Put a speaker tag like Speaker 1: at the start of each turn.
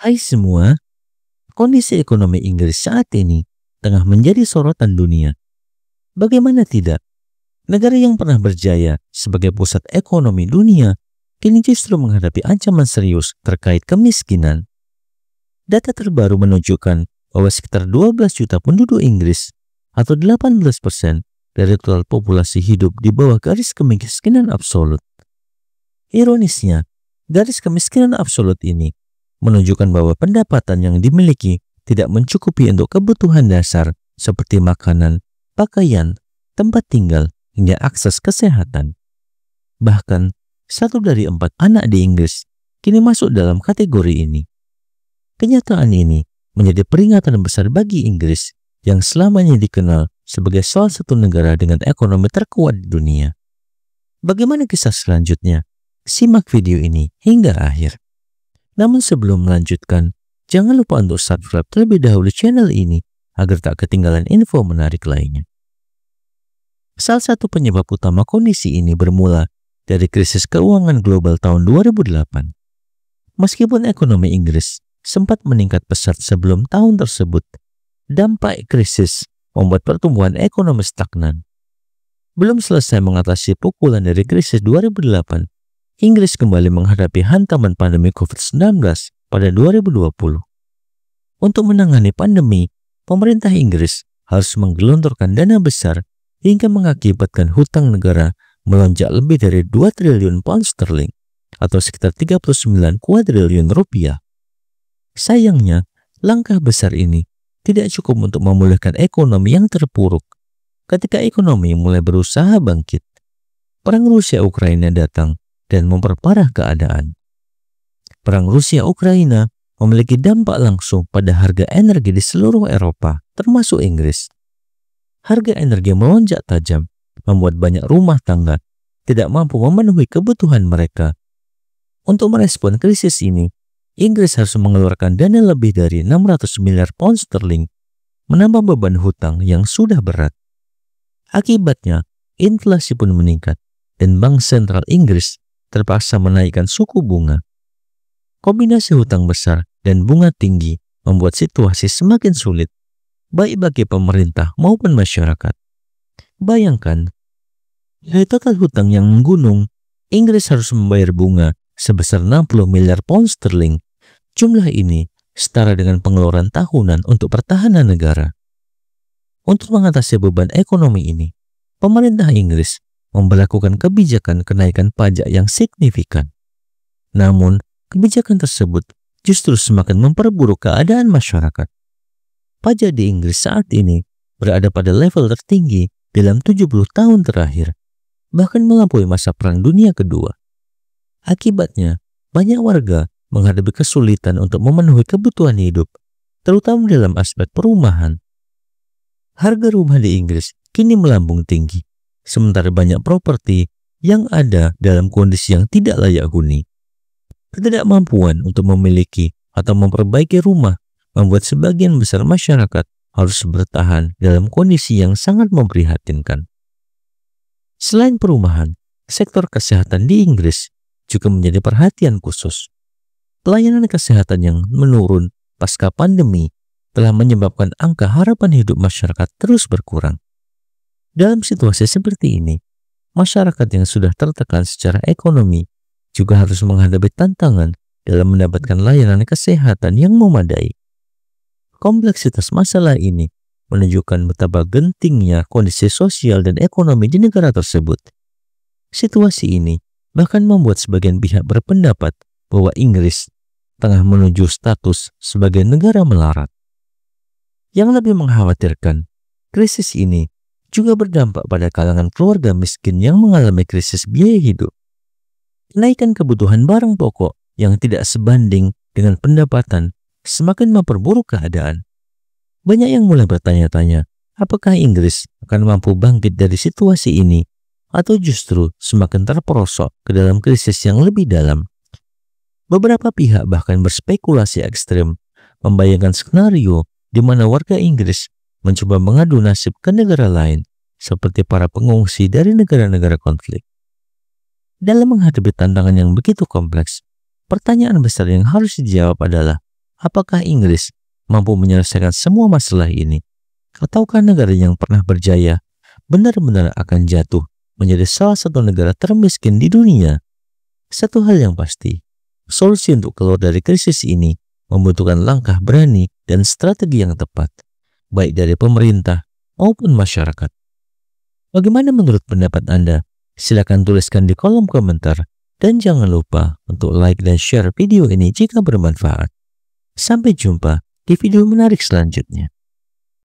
Speaker 1: Hai semua, kondisi ekonomi Inggris saat ini tengah menjadi sorotan dunia. Bagaimana tidak? Negara yang pernah berjaya sebagai pusat ekonomi dunia kini justru menghadapi ancaman serius terkait kemiskinan. Data terbaru menunjukkan bahwa sekitar 12 juta penduduk Inggris atau 18% dari total populasi hidup di bawah garis kemiskinan absolut. Ironisnya, garis kemiskinan absolut ini menunjukkan bahwa pendapatan yang dimiliki tidak mencukupi untuk kebutuhan dasar seperti makanan, pakaian, tempat tinggal, hingga akses kesehatan. Bahkan, 1 dari 4 anak di Inggris kini masuk dalam kategori ini. Kenyataan ini menjadi peringatan besar bagi Inggris yang selamanya dikenal sebagai salah satu negara dengan ekonomi terkuat di dunia. Bagaimana kisah selanjutnya? Simak video ini hingga akhir. Namun sebelum melanjutkan, jangan lupa untuk subscribe terlebih dahulu channel ini agar tak ketinggalan info menarik lainnya. Salah satu penyebab utama kondisi ini bermula dari krisis keuangan global tahun 2008. Meskipun ekonomi Inggris sempat meningkat pesat sebelum tahun tersebut, dampak krisis membuat pertumbuhan ekonomi stagnan. Belum selesai mengatasi pukulan dari krisis 2008, Inggris kembali menghadapi hantaman pandemi COVID-19 pada 2020. Untuk menangani pandemi, pemerintah Inggris harus menggelontorkan dana besar hingga mengakibatkan hutang negara melonjak lebih dari 2 triliun pound sterling atau sekitar 39 kuadriliun rupiah. Sayangnya, langkah besar ini tidak cukup untuk memulihkan ekonomi yang terpuruk. Ketika ekonomi mulai berusaha bangkit, perang Rusia-Ukraina datang dan memperparah keadaan. Perang Rusia-Ukraina memiliki dampak langsung pada harga energi di seluruh Eropa, termasuk Inggris. Harga energi melonjak tajam, membuat banyak rumah tangga tidak mampu memenuhi kebutuhan mereka. Untuk merespon krisis ini, Inggris harus mengeluarkan dana lebih dari 600 miliar pound sterling, menambah beban hutang yang sudah berat. Akibatnya, inflasi pun meningkat dan Bank Sentral Inggris terpaksa menaikkan suku bunga. Kombinasi hutang besar dan bunga tinggi membuat situasi semakin sulit, baik bagi pemerintah maupun masyarakat. Bayangkan, dari total hutang yang menggunung, Inggris harus membayar bunga sebesar 60 miliar pound sterling. Jumlah ini setara dengan pengeluaran tahunan untuk pertahanan negara. Untuk mengatasi beban ekonomi ini, pemerintah Inggris memberlakukan kebijakan kenaikan pajak yang signifikan. Namun, kebijakan tersebut justru semakin memperburuk keadaan masyarakat. Pajak di Inggris saat ini berada pada level tertinggi dalam 70 tahun terakhir, bahkan melampaui masa Perang Dunia Kedua. Akibatnya, banyak warga menghadapi kesulitan untuk memenuhi kebutuhan hidup, terutama dalam aspek perumahan. Harga rumah di Inggris kini melambung tinggi, sementara banyak properti yang ada dalam kondisi yang tidak layak huni. Ketidakmampuan untuk memiliki atau memperbaiki rumah membuat sebagian besar masyarakat harus bertahan dalam kondisi yang sangat memprihatinkan. Selain perumahan, sektor kesehatan di Inggris juga menjadi perhatian khusus. Pelayanan kesehatan yang menurun pasca pandemi telah menyebabkan angka harapan hidup masyarakat terus berkurang. Dalam situasi seperti ini, masyarakat yang sudah tertekan secara ekonomi juga harus menghadapi tantangan dalam mendapatkan layanan kesehatan yang memadai. Kompleksitas masalah ini menunjukkan betapa gentingnya kondisi sosial dan ekonomi di negara tersebut. Situasi ini bahkan membuat sebagian pihak berpendapat bahwa Inggris tengah menuju status sebagai negara melarat. Yang lebih mengkhawatirkan, krisis ini juga berdampak pada kalangan keluarga miskin yang mengalami krisis biaya hidup. Kenaikan kebutuhan barang pokok yang tidak sebanding dengan pendapatan semakin memperburuk keadaan. Banyak yang mulai bertanya-tanya, apakah Inggris akan mampu bangkit dari situasi ini atau justru semakin terperosok ke dalam krisis yang lebih dalam. Beberapa pihak bahkan berspekulasi ekstrem, membayangkan skenario di mana warga Inggris mencoba mengadu nasib ke negara lain, seperti para pengungsi dari negara-negara konflik. Dalam menghadapi tantangan yang begitu kompleks, pertanyaan besar yang harus dijawab adalah, apakah Inggris mampu menyelesaikan semua masalah ini? Ataukah negara yang pernah berjaya benar-benar akan jatuh menjadi salah satu negara termiskin di dunia? Satu hal yang pasti, solusi untuk keluar dari krisis ini membutuhkan langkah berani dan strategi yang tepat, baik dari pemerintah maupun masyarakat. Bagaimana menurut pendapat Anda? Silakan tuliskan di kolom komentar dan jangan lupa untuk like dan share video ini jika bermanfaat. Sampai jumpa di video menarik selanjutnya.